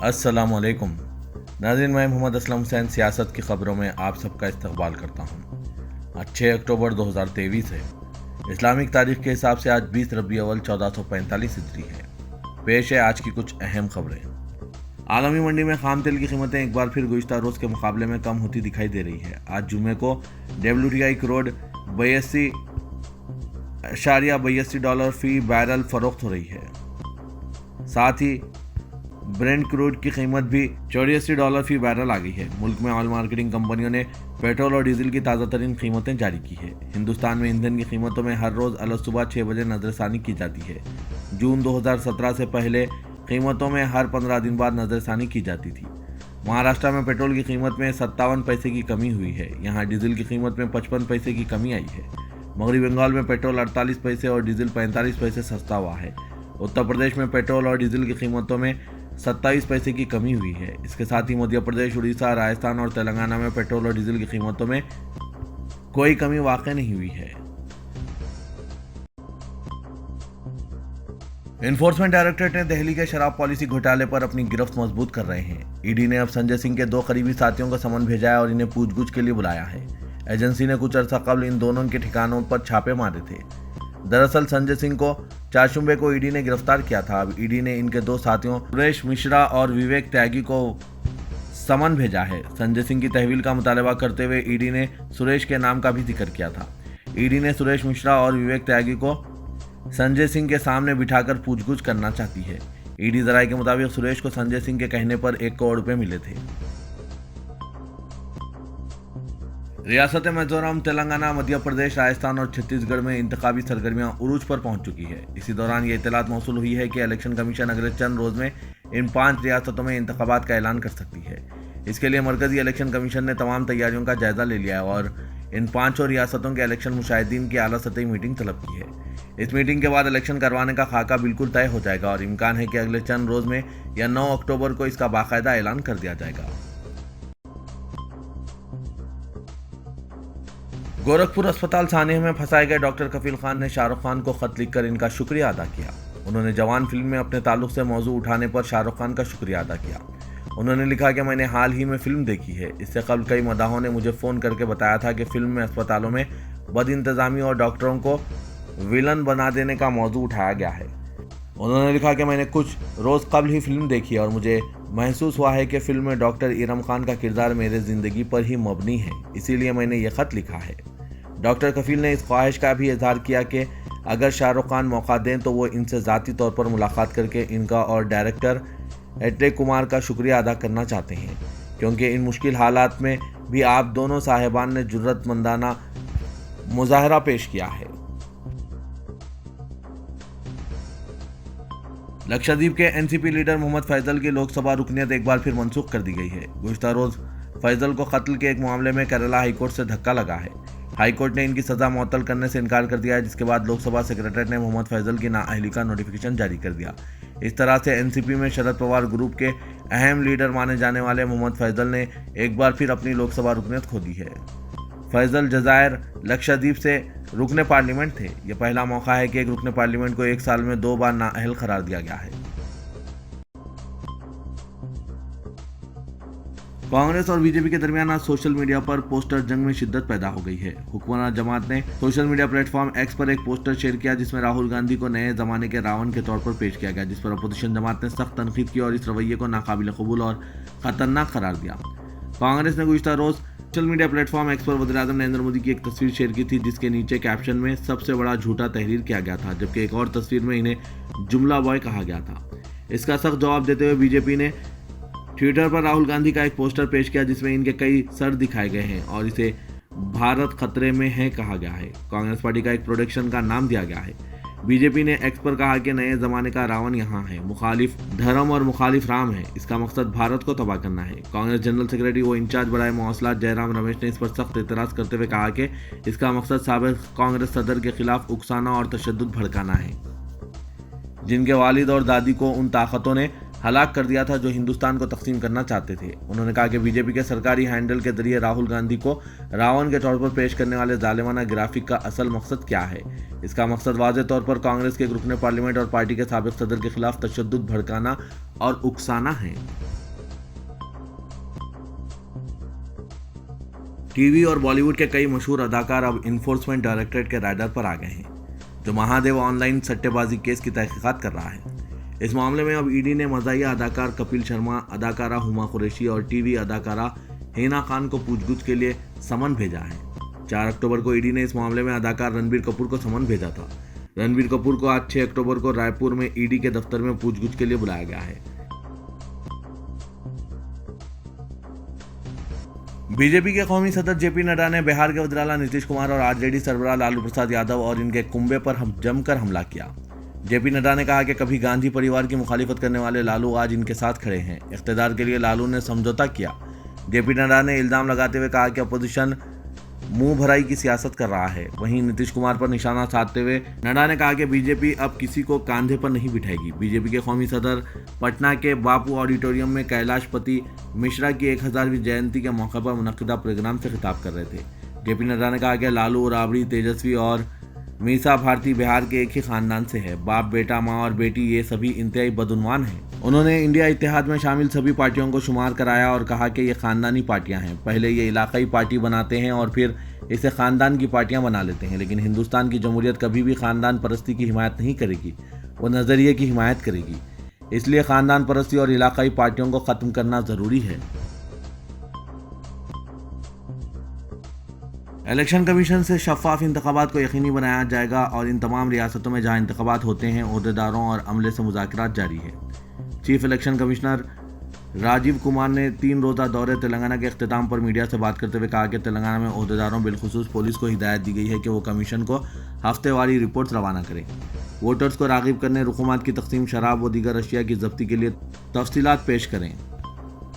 अस्सलामुअलैकुम नाज़रीन, मैं मोहम्मद असलम हुसैन सियासत की ख़बरों में आप सबका इस्तकबाल करता हूँ। आज 6 अक्टूबर 2023 है। इस्लामिक तारीख के हिसाब से आज 20 रबी अव्वल 1445 हिजरी है। पेश है आज की कुछ अहम खबरें। आलमी मंडी में खाम तेल की कीमतें एक बार फिर गुज़िश्ता रोज़ के मुकाबले में कम होती दिखाई दे रही है। आज जुमे को WTI क्रूड 82.82 डॉलर फी बैरल फरोख्त हो रही है। साथ ही ब्रेंट क्रूड की कीमत भी 84 डॉलर फी बैरल आ गई है। मुल्क में ऑयल मार्केटिंग कंपनियों ने पेट्रोल और डीजल की ताज़ा तरीन कीमतें जारी की है। हिंदुस्तान में ईंधन की कीमतों में हर रोज़ अलग सुबह 6 बजे नज़रसानी की जाती है। जून 2017 से पहले कीमतों में हर 15 दिन बाद नज़रसानी की जाती थी। महाराष्ट्र में पेट्रोल की कीमत में 57 पैसे की कमी हुई है। यहाँ डीजल की कीमत में 55 पैसे की कमी आई है। मगरबी बंगाल में पेट्रोल 48 पैसे और डीजल 45 पैसे सस्ता हुआ है। उत्तर प्रदेश में पेट्रोल और डीजल की कीमतों में 27 पैसे की कमी हुई है। इसके साथ ही मध्य प्रदेश, उड़ीसा, राजस्थान और तेलंगाना में पेट्रोल और डीजल की कीमतों में कोई कमी वाक़ई नहीं हुई है। इन्फोर्समेंट डायरेक्टरेट ने दिल्ली के शराब पॉलिसी घोटाले पर अपनी गिरफ्त मजबूत कर रहे हैं। ईडी ने अब संजय सिंह के 2 करीबी साथियों का समन भेजा है और इन्हें पूछगछ के लिए बुलाया है। एजेंसी ने कुछ अर्सा कबल इन दोनों के ठिकानों पर छापे मारे थे। दरअसल संजय सिंह को चारशुम्बे को ईडी ने गिरफ्तार किया था। अब ईडी ने इनके 2 साथियों सुरेश मिश्रा और विवेक त्यागी को समन भेजा है। संजय सिंह की तहवील का मुतालबा करते हुए ईडी ने सुरेश के नाम का भी जिक्र किया था। ईडी ने सुरेश मिश्रा और विवेक त्यागी को संजय सिंह के सामने बिठाकर पूछगछ करना चाहती है। ईडी जराये के मुताबिक सुरेश को संजय सिंह के कहने पर 1 करोड़ रुपए मिले थे। रियासत मिजोरम, तेलंगाना, मध्य प्रदेश, राजस्थान और छत्तीसगढ़ में इंतखाबी सरगर्मियां उरूज पर पहुंच चुकी है। इसी दौरान ये इत्तलात मौसूल हुई है कि इलेक्शन कमीशन अगले चंद रोज में इन 5 रियासतों में इंतखाबात का ऐलान कर सकती है। इसके लिए मरकजी इलेक्शन कमीशन ने तमाम तैयारियों का जायजा ले लिया है और इन 5 रियासतों के इलेक्शन मुशाहिदीन की आला सतही मीटिंग तलब की है। इस मीटिंग के बाद इलेक्शन करवाने का खाका बिल्कुल तय हो जाएगा और इम्कान है कि अगले चंद रोज में या 9 अक्टूबर को इसका बाकायदा ऐलान कर दिया जाएगा। गोरखपुर अस्पताल सानिया में फंसाए गए डॉक्टर कफील खान ने शाहरुख खान को खत लिखकर इनका शुक्रिया अदा किया। उन्होंने जवान फिल्म में अपने ताल्लुक से मौजू उठाने पर शाहरुख खान का शुक्रिया अदा किया। उन्होंने लिखा कि मैंने हाल ही में फिल्म देखी है। इससे कबल कई मदाहों ने मुझे फ़ोन करके बताया था कि फिल्म में अस्पतालों में बदइंतजामी और डॉक्टरों को विलन बना देने का मौजू उठाया गया है। उन्होंने लिखा कि मैंने कुछ रोज़ कबल ही फिल्म देखी है और मुझे महसूस हुआ है कि फिल्म में डॉक्टर इरम खान का किरदार मेरे ज़िंदगी पर ही मबनी है, इसीलिए मैंने ये ख़त लिखा है। डॉक्टर कफील ने इस ख्वाहिश का भी इजहार किया कि अगर शाहरुख खान मौका दें तो वो इनसे ज़ाती तौर पर मुलाकात करके इनका और डायरेक्टर एट्रे कुमार का शुक्रिया अदा करना चाहते हैं, क्योंकि इन मुश्किल हालात में भी आप दोनों साहिबान ने जुर्रतमंदाना मुजाहरा पेश किया है। लक्षद्वीप के एनसीपी लीडर मोहम्मद फैजल की लोकसभा रुकनीत एक बार फिर मनसूख कर दी गई है। गुज़िश्ता रोज़ फैजल को कत्ल के एक मामले में केरला हाईकोर्ट से धक्का लगा है। हाईकोर्ट ने इनकी सज़ा मुअत्तल करने से इनकार कर दिया है, जिसके बाद लोकसभा सेक्रेटरी ने मोहम्मद फैजल की नाअहली का नोटिफिकेशन जारी कर दिया। इस तरह से एनसीपी में शरद पवार ग्रुप के अहम लीडर माने जाने वाले मोहम्मद फैजल ने एक बार फिर अपनी लोकसभा रुकनीत खो दी है। फैजल जज़ायर लक्षद्वीप से रुकने पार्लियामेंट थे। यह पहला मौका है कि एक रुकने पार्लियामेंट को 1 साल में 2 बार नाअहल करार दिया गया है। कांग्रेस और बीजेपी के दरमियान आज सोशल मीडिया पर पोस्टर जंग में शिद्दत पैदा हो गई है। हुक्मरान जमात ने सोशल मीडिया प्लेटफॉर्म एक्स पर एक पोस्टर शेयर किया जिसमें राहुल गांधी को नए जमाने के रावण के तौर पर पेश किया गया, जिस पर अपोजिशन जमात ने सख्त तनकीद की और इस रवैये को नाकाबिल कबूल और खतरनाक करार दिया। कांग्रेस ने गुज़िश्ता रोज सोशल मीडिया प्लेटफॉर्म एक्स पर वज़ीर-ए-आज़म नरेंद्र मोदी की एक तस्वीर शेयर की थी, जिसके नीचे कैप्शन में सबसे बड़ा झूठा तहरीर किया गया था, जबकि एक और तस्वीर में इन्हें जुमला बॉय कहा गया था। इसका सख्त जवाब देते हुए बीजेपी ने ट्विटर पर राहुल गांधी का एक पोस्टर पेश किया जिसमें इनके कई सर दिखाए गए हैं और इसे भारत खतरे में है कहा गया है। कांग्रेस पार्टी का एक प्रोडक्शन का नाम दिया गया है। बीजेपी ने एक्स पर कहा कि नए जमाने का रावण यहाँ है, मुखालिफ धर्म और मुखालिफ राम है, इसका मकसद भारत को तबाह करना है। कांग्रेस जनरल सेक्रेटरी व इंचार्ज बराए मवासलात जयराम रमेश ने इस पर सख्त एतराज़ करते हुए कहा कि इसका मकसद साबिक कांग्रेस सदर के खिलाफ उकसाना और तशद्दुद भड़काना है, जिनके वालिद और दादी को उन ताकतों ने हलाक कर दिया था जो हिंदुस्तान को तकसीम करना चाहते थे। उन्होंने कहा कि बीजेपी के सरकारी हैंडल के जरिए राहुल गांधी को रावण के तौर पर पेश करने वाले जालिमाना ग्राफिक का असल मकसद क्या है। इसका मकसद वाज़ेह तौर पर कांग्रेस के रुकने पार्लियामेंट और पार्टी के साबिक सदर के खिलाफ तशद्दुद भड़काना और उकसाना है। टीवी और बॉलीवुड के कई मशहूर अदाकार अब इन्फोर्समेंट डायरेक्टरेट के राडार पर आ गए हैं, जो महादेव ऑनलाइन सट्टेबाजी केस की तहकीकात कर रहा है। इस मामले में अब ईडी ने मज़ाहिया अदाकार कपिल शर्मा, अदाकारा हुमा कुरैशी और टीवी अदाकारा हिना खान को पूछगछ के लिए समन भेजा है। 4 अक्टूबर को ईडी ने इस मामले में अदाकार रणबीर कपूर को समन भेजा था। रणबीर कपूर को आज 6 अक्टूबर को रायपुर में ईडी के दफ्तर में पूछगछ के लिए बुलाया गया है। बीजेपी के कौमी सदर जेपी नड्डा ने बिहार के वज़ीर-ए-आला नीतीश कुमार और आरजेडी सरबराह लालू प्रसाद यादव और इनके कुंबे पर जमकर हमला किया। जेपी नड्डा ने कहा कि कभी गांधी परिवार की मुखालिफत करने वाले लालू आज इनके साथ खड़े हैं। इख्तिदार के लिए लालू ने समझौता किया। जेपी नड्डा ने इल्जाम लगाते हुए कहा कि अपोजिशन मुंह भराई की सियासत कर रहा है। वहीं नीतीश कुमार पर निशाना साधते हुए नड्डा ने कहा कि बीजेपी अब किसी को कांधे पर नहीं बिठाएगी। बीजेपी के कौमी सदर पटना के बापू ऑडिटोरियम में कैलाशपति मिश्रा की 1000वीं जयंती के मौके पर मुनक्किदा प्रोग्राम से खिताब कर रहे थे। जेपी नड्डा ने कहा कि लालू, राबड़ी, तेजस्वी और मीसा भारती बिहार के एक ही खानदान से है। बाप, बेटा, माँ और बेटी ये सभी इंतहाई बदउनवान हैं। उन्होंने इंडिया इत्तेहाद में शामिल सभी पार्टियों को शुमार कराया और कहा कि ये खानदानी पार्टियां हैं। पहले ये इलाकाई पार्टी बनाते हैं और फिर इसे खानदान की पार्टियां बना लेते हैं। लेकिन हिंदुस्तान की जमहूरियत कभी भी खानदान परस्ती की हिमायत नहीं करेगी, वो नज़रिए की हिमायत करेगी। इसलिए खानदान परस्ती और इलाकाई पार्टियों को ख़त्म करना ज़रूरी है। इलेक्शन कमीशन से शफाफ इंतखाबात को यकीनी बनाया जाएगा और इन तमाम रियासतों में जहां इंतखाबात होते हैं, ओहदेदारों और अमले से मुज़ाकरात जारी है। Chief election commissioner Rajiv Kumar ने 3 रोज़ा दौरे तेलंगाना के अख्तिताम पर मीडिया से बात करते हुए कहा कि तेलंगाना में ओहदेदारों बिलखुसूस पुलिस को हिदायत दी गई है कि वो कमीशन को हफ्तेवारी रिपोर्ट रवाना करें। वोटर्स को राग़िब करने, रुकूमात की तकसीम, शराब व दीगर अशिया की जब्ती के लिए तफसीलात पेश करें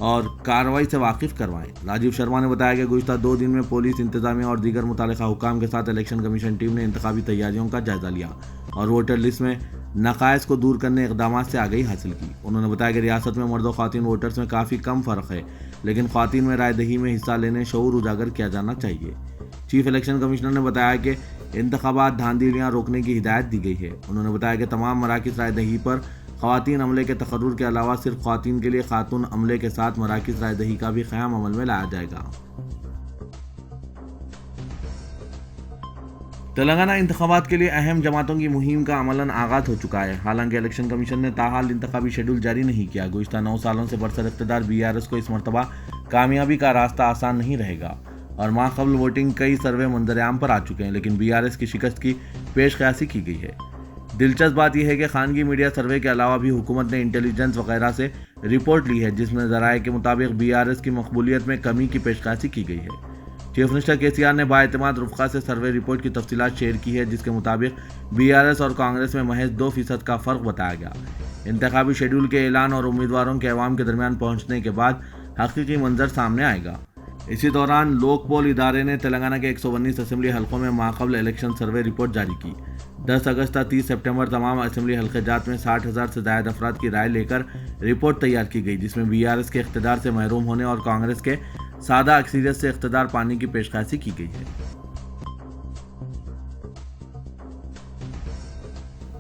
और कार्रवाई से वाकिफ करवाएं। राजीव शर्मा ने बताया कि गुज़िश्ता 2 दिन में पुलिस, इंतजामिया और दीगर मुतालिका हुकाम के साथ इलेक्शन कमीशन टीम ने इंतखाबी तैयारियों का जायजा लिया और वोटर लिस्ट में नकायस को दूर करने इक़दाम से आगही हासिल की। उन्होंने बताया कि रियासत में मर्द और ख़वातीन वोटर्स में काफ़ी कम फ़र्क है, लेकिन ख़वातीन में राय दही में हिस्सा लेने शऊर उजागर किया जाना चाहिए। चीफ इलेक्शन कमिश्नर ने बताया कि इंतखाबात धांधलियाँ रोकने की हिदायत दी गई है। उन्होंने बताया कि तमाम मराकिज़ राय दही पर ख़वातीन अमले के तकर्रुर के अलावा सिर्फ ख़वातीन के लिए खातून अमले के साथ मराकिज़ राय दही का भी क़याम अमल में लाया जाएगा। तेलंगाना इंतखाबात के लिए अहम जमातों की मुहिम का अमलन आगाज हो चुका है। हालांकि इलेक्शन कमीशन ने ताहाल इंतखाबी शेड्यूल जारी नहीं किया। गुज़िश्ता 9 सालों से बरसर इक़्तिदार BRS को इस मरतबा कामयाबी का रास्ता आसान नहीं रहेगा और माक़बल वोटिंग कई सर्वे मंजर-ए-आम पर आ चुके हैं, लेकिन BRS की शिकस्त की पेशकयासी की गई है। दिलचस्प बात यह है कि खानगी मीडिया सर्वे के अलावा भी हुकूमत ने इंटेलिजेंस वगैरह से रिपोर्ट ली है, जिसमें ज़राए के मुताबिक BRS की मकबूलियत में कमी की पेशकयासी की गई है। चीफ मिनिस्टर KCR ने बाएतमाद रुफ़क़ा से सर्वे रिपोर्ट की तफसीलात शेयर की है, जिसके मुताबिक BRS और कांग्रेस में महज 2% का फ़र्क बताया गया। इंतखाबी शेड्यूल के ऐलान और उम्मीदवारों के अवाम के दरमियान पहुँचने के बाद हकीकी मंजर सामने आएगा। इसी दौरान लोकपोल इदारे ने तेलंगाना के 119 असेंबली हलकों में माक़बल इलेक्शन सर्वे रिपोर्ट जारी की। 10 अगस्त से 30 सितंबर तमाम असेंबली हल्के जात में 60,000 से ज़ायद अफराद की राय लेकर रिपोर्ट तैयार की गई, जिसमें BRS के इख्तिदार से महरूम होने और कांग्रेस के सादा अक्सरियत से इख्तिदार पाने की पेशकयासी की गई है।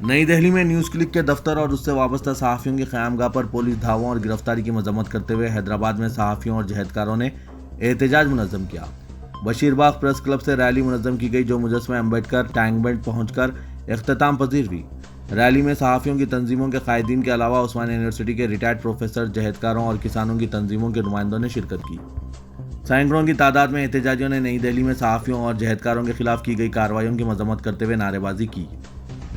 नई दिल्ली में न्यूज़ क्लिक के दफ्तर और उससे वाबस्ता सहाफ़ियों की क़यामगाह पर पुलिस धावों और गिरफ्तारी की मजम्मत करते हुए हैदराबाद में सहाफ़ियों और जहदकारों ने एहतजाज मुनज़्ज़म किया। बशीरबाग प्रेस क्लब से रैली मुनज़्ज़म की गई, जो मुजस्समा अम्बेडकर टैंक बैंड पहुँचकर इख्तिताम पजीर हुई। रैली में सहाफ़ियों की तंजीमों के कायदीन के अलावा उस्मानिया यूनिवर्सिटी के रिटायर्ड प्रोफेसर, जहदकारों और किसानों की तंजीमों के नुमाइंदों ने शिरकत की। सैकड़ों की तादाद में एहतजाजियों ने नई दिल्ली में सहाफ़ियों और जहदकारों के खिलाफ की गई कार्रवाइयों की मजम्मत करते हुए नारेबाजी की।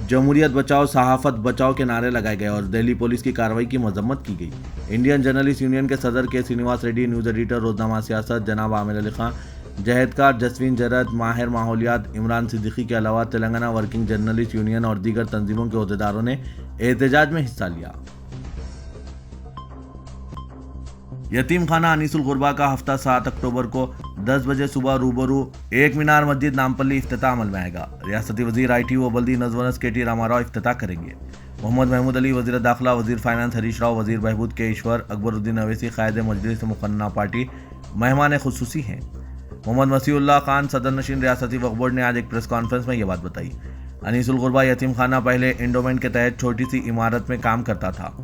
जमहूरियत बचाओ, सहाफ़त बचाओ के नारे लगाए गए और दिल्ली पुलिस की कार्रवाई की मजम्मत की गई। इंडियन जर्नलिस्ट यूनियन के सदर के श्रीनिवास रेड्डी, न्यूज़ एडिटर रोज़नामा सियासत जनाब आमिर अली खान, जहदकार जसवीन जरत, माहिर माहौलियात इमरान सिद्दीकी के अलावा तेलंगाना वर्किंग जर्नलिस्ट यूनियन और दीगर तंजीमों के अहदेदारों ने एहतजाज में हिस्सा लिया। यतीम खाना अनीसुल गुरबा का हफ्ता 7 अक्टूबर को 10 बजे सुबह रूबरू एक मीनार मस्जिद नामपल्ली इफ्तिताह अमल में आएगा। रियासती वजीर IT व बल्दी नजवनस KT रामाराव इफ्तिताह करेंगे। मोहम्मद महमूद अली वजीर दाखिला, वजीर फाइनेंस हरीश राव, वजीर बहबूद के ईश्वर, अकबरुद्दीन अवैसी कायदे मजलिस मुक़न्ना पार्टी मेहमान खुसूसी हैं। मोहम्मद मसीहुल्लाह खान सदर नशीन रियासती वक्फ बोर्ड ने आज एक प्रेस कॉन्फ्रेंस में ये बात बताई। अनीसुल गुरबा यतीम खाना पहले इंडोमेंट के तहत छोटी सी इमारत में काम करता था।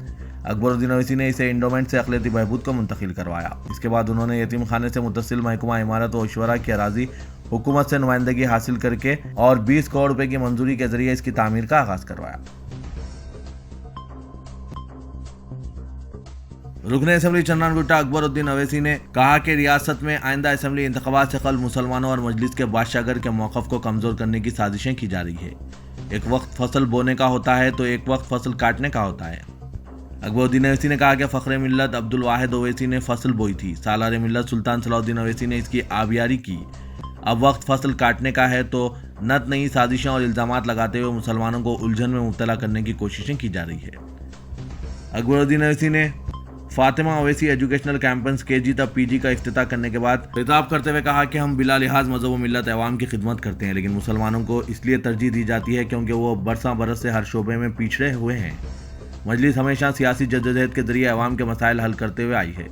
अकबरुद्दीन अवैसी ने इसे इंडोमेंट से अक़लियती बहबूद को मुंतकिल करवाया। इसके बाद उन्होंने यतीम खाने से मुतसिल महकमा इमारत व इशवरा की अराजी हुकूमत से नुमाइंदगी हासिल करके और 20 करोड़ रुपए की मंजूरी के जरिए इसकी तामीर का आगाज करवाया। रुकने असेंबली चंद्रान गुट्टा अकबरुद्दीन अवैसी ने कहा कि रियासत में आइंदा असेंबली इंतखाबात से कल मुसलमानों और मजलिस के बादशाहगर के मौक़िफ़ को कमज़ोर करने की साजिशें की जा रही है। एक वक्त फसल बोने का होता है तो एक वक्त फसल काटने का होता है। अकबरुद्दीन अवैसी ने कहा कि फ़ख्र मिल्लत अब्दुल वाहिद ओवैसी ने फसल बोई थी, सालार मिल्लत सुल्तान सलाहुद्दीन अवैसी ने इसकी आबियारी की। अब वक्त फसल काटने का है तो नत नई साजिशें और इल्ज़ामात लगाते हुए मुसलमानों को उलझन में मुब्तला करने की कोशिशें की जा रही है। अकबरुद्दीन अवैसी ने Fatima Owaisi educational campus KG तक PG का इफ्तिताह करने के बाद खिताब करते हुए कहा कि हम बिला लिहाज मज़हब व मिल्लत अवाम की खिदमत करते हैं, लेकिन मुसलमानों को इसलिए तरजीह दी जाती है क्योंकि वो बरसा बरस से हर शोबे में पिछड़े हुए हैं। मजलिस हमेशा सियासी जद्दोजहद के जरिए अवाम के मसाइल हल करते हुए आई है।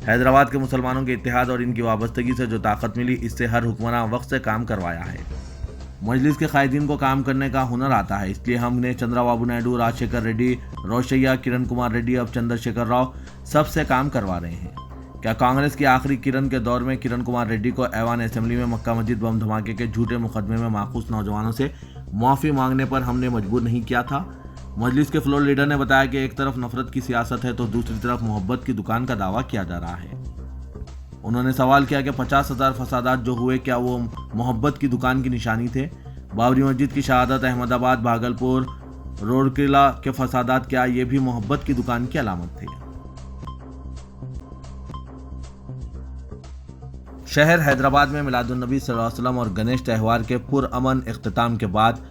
हैदराबाद के मुसलमानों के इत्तेहाद और इनकी वाबस्तगी से जो ताकत मिली, इससे हर हुक्मरान वक्त से काम करवाया है। मजलिस के कायदीन को काम करने का हुनर आता है, इसलिए हमने चंद्रबाबू नायडू, राजशेखर रेड्डी, रोशैया, किरण कुमार रेड्डी, अब चंद्रशेखर राव सबसे काम करवा रहे हैं। क्या कांग्रेस की आखिरी किरण के दौर में किरण कुमार रेड्डी को ऐवान असेंबली में मक्का मस्जिद बम धमाके के झूठे मुकदमे में माकूस नौजवानों से माफ़ी मांगने पर हमने मजबूर नहीं किया था? मजलिस के फ्लोर लीडर ने बताया कि एक तरफ नफरत की सियासत है तो दूसरी तरफ मोहब्बत की दुकान का दावा किया जा रहा है। उन्होंने सवाल किया कि 50,000 फसादात जो हुए, क्या वो मोहब्बत की दुकान की निशानी थे? बाबरी मस्जिद की शहादत, अहमदाबाद, भागलपुर, रोडकिला के फसादात, क्या ये भी मोहब्बत की दुकान की अलामत थे? शहर हैदराबाद में मिलादुन्नबी सल्लल्लाहु अलैहि वसल्लम और गणेश त्यौहार के पुरअमन इख्तिताम के बाद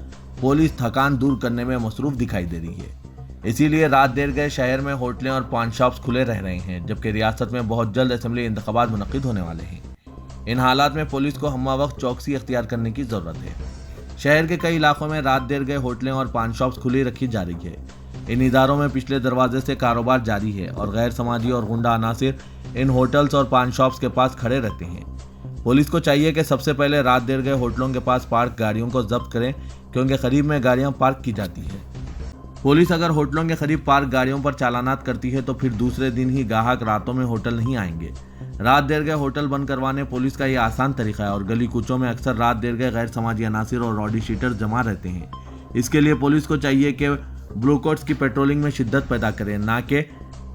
पुलिस थकान दूर करने में मसरूफ दिखाई दे रही है। इसीलिए रात देर गए शहर में होटलें और पान शॉप्स खुले रह रहे हैं, जबकि रियासत में बहुत जल्द असेंबली इंतखाबात मुनक्किद होने वाले हैं। इन हालात में पुलिस को हम्मा वक्त चौकसी अख्तियार करने की ज़रूरत है। शहर के कई इलाकों में रात देर गए होटलें और पान शॉप्स खुली रखी जा रही है। इन इदारों में पिछले दरवाजे से कारोबार जारी है और गैर समाजी और गुंडा अनासिर इन होटल्स और पान शॉप्स के पास खड़े रहते हैं। पुलिस को चाहिए कि सबसे पहले रात देर गए होटलों के पास पार्क गाड़ियों को जब्त करें, क्योंकि करीब में गाड़ियां पार्क की जाती है। पुलिस अगर होटलों के करीब पार्क गाड़ियों पर चालानात करती है तो फिर दूसरे दिन ही ग्राहक रातों में होटल नहीं आएंगे। रात देर गए होटल बंद करवाने पुलिस का ये आसान तरीका है और गली कूचों में अक्सर रात देर गए गैर समाजी अनासिर और रॉडी शीटर जमा रहते हैं। इसके लिए पुलिस को चाहिए कि ब्लू कोट्स की पेट्रोलिंग में शिद्दत पैदा करें, ना कि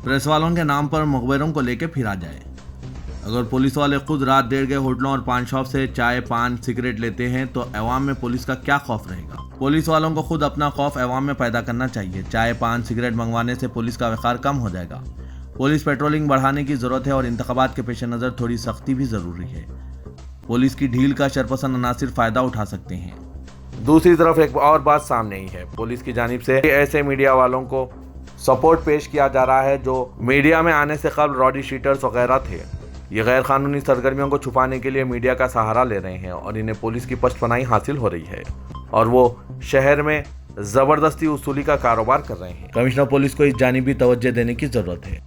प्रेस वालों के नाम पर मुखबिरों को लेकर फिरा जाए। अगर पुलिस वाले खुद रात देर गए होटलों और पान शॉप से चाय, पान, सिगरेट लेते हैं तो अवाम में पुलिस का क्या खौफ रहेगा? पुलिस वालों को खुद अपना खौफ अवाम में पैदा करना चाहिए। चाय, पान, सिगरेट मंगवाने से पुलिस का वक़ार कम हो जाएगा। पुलिस पेट्रोलिंग बढ़ाने की ज़रूरत है और इंतखाबात के पेश नज़र थोड़ी सख्ती भी ज़रूरी है। पुलिस की ढील का शरपसंद अनासिर फ़ायदा उठा सकते हैं। दूसरी तरफ एक और बात सामने आई है, पुलिस की जानिब से ऐसे मीडिया वालों को सपोर्ट पेश किया जा रहा है जो मीडिया में आने से कबल रॉडी शीटर्स वगैरह थे। ये गैर कानूनी सरगर्मियों को छुपाने के लिए मीडिया का सहारा ले रहे हैं और इन्हें पुलिस की पश्तपनाही हासिल हो रही है और वो शहर में ज़बरदस्ती उसूली का कारोबार कर रहे हैं। कमिश्नर पुलिस को इस जानिबी तवज्जो देने की ज़रूरत है।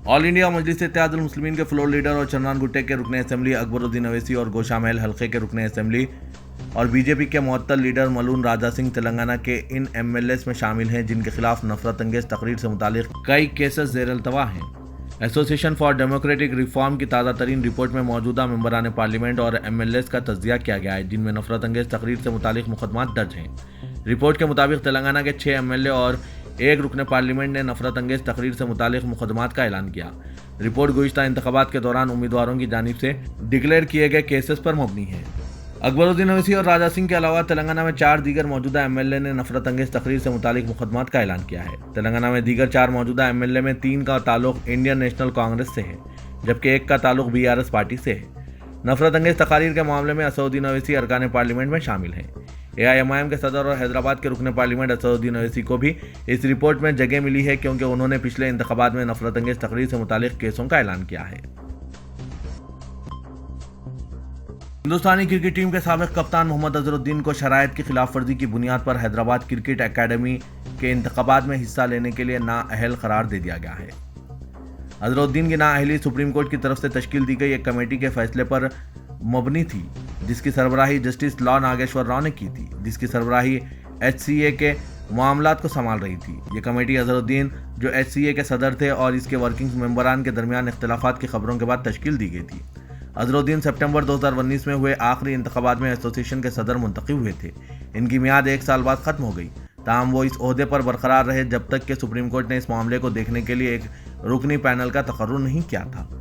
ऑल इंडिया मजलिस इत्तेहादुल मुस्लिमीन के फ्लोर लीडर और चंद्रान गुट्टे के रुकने असेंबली अकबरुद्दीन अवैसी और गोशामहल हल्के के रुकने असेंबली और बीजेपी के मुअत्तल लीडर मलून राजा सिंह तेलंगाना के इन MLAs में शामिल हैं जिनके खिलाफ नफरत अंगेज तकरीर से मुतालिक कई केसेस ज़ेर अल्तवा हैं। एसोसिएशन फॉर डेमोक्रेटिक रिफॉर्म की ताज़ा तरीन रिपोर्ट में मौजूदा मेंबरान पार्लियामेंट और MLAs का तज्जिया किया गया है, जिनमें नफरत अंगेज तकरीर से मुतालिक मुकदमात दर्ज हैं। रिपोर्ट के मुताबिक तेलंगाना के 6 MLA और एक रुकने पार्लियामेंट ने नफरत अंगेज तकरीर से मुतालिक मुकदमात का ऐलान किया। रिपोर्ट गुज़िश्ता इंतखाबात के दौरान उम्मीदवारों की जानिब से डिक्लेयर किए गए केसेस पर मबनी है। अकबरुद्दीन अवैसी और राजा सिंह के अलावा तेलंगाना में 4 दीगर मौजूदा MLA ने नफरत अंगेज तकरीर से मुतालिक मुकदमात का ऐलान किया है। तेलंगाना में दीगर 4 मौजूदा MLA में 3 का ताल्लुक इंडियन नेशनल कांग्रेस से है, जबकि 1 का ताल्लुक BRS पार्टी से है। नफरत अंगेज तकारीर के मामले में असदुद्दीन अवैसी अरकान पार्लियामेंट में शामिल हैं। AIMIM के सदर और हैदराबाद के रुकने पार्लियामेंट असदुद्दीन अवैसी को भी इस रिपोर्ट में जगह मिली है, क्योंकि उन्होंने पिछले इंतखाबात में नफरत अंगेज तकरीर से मुतालिक केसों का ऐलान किया है। हिंदुस्तानी क्रिकेट टीम के साबिक कप्तान मोहम्मद अजहरुद्दीन को शराइत की खिलाफ वर्जी की बुनियाद पर हैदराबाद क्रिकेट एकेडमी के इंतखाबात में हिस्सा लेने के लिए नाअहल करार दे दिया गया है। अजहरुद्दीन की नाअहली सुप्रीम कोर्ट की तरफ से तश्कील दी गई एक कमेटी के फैसले पर मबनी थी, जिसकी सरबराही जस्टिस लॉ नागेश्वर राव ने की थी, जिसकी सरबराही HCA के मामलात को संभाल रही थी। ये कमेटी अजहरुद्दीन जो HCA के सदर थे और इसके वर्किंग मेंबरान के दरमियान इख्तिलाफात की खबरों के बाद तश्कील दी गई थी। अजहरुद्दीन सितंबर 2019 में हुए आखिरी इंतखाबात में एसोसिएशन के सदर मुंतखब हुए थे। इनकी मियाद 1 साल बाद खत्म हो गई। ताहम वो इस ओहदे पर बरकरार रहे जब तक कि सुप्रीम कोर्ट ने इस मामले को देखने के लिए एक रुकनी पैनल का तकर्रुर नहीं किया था।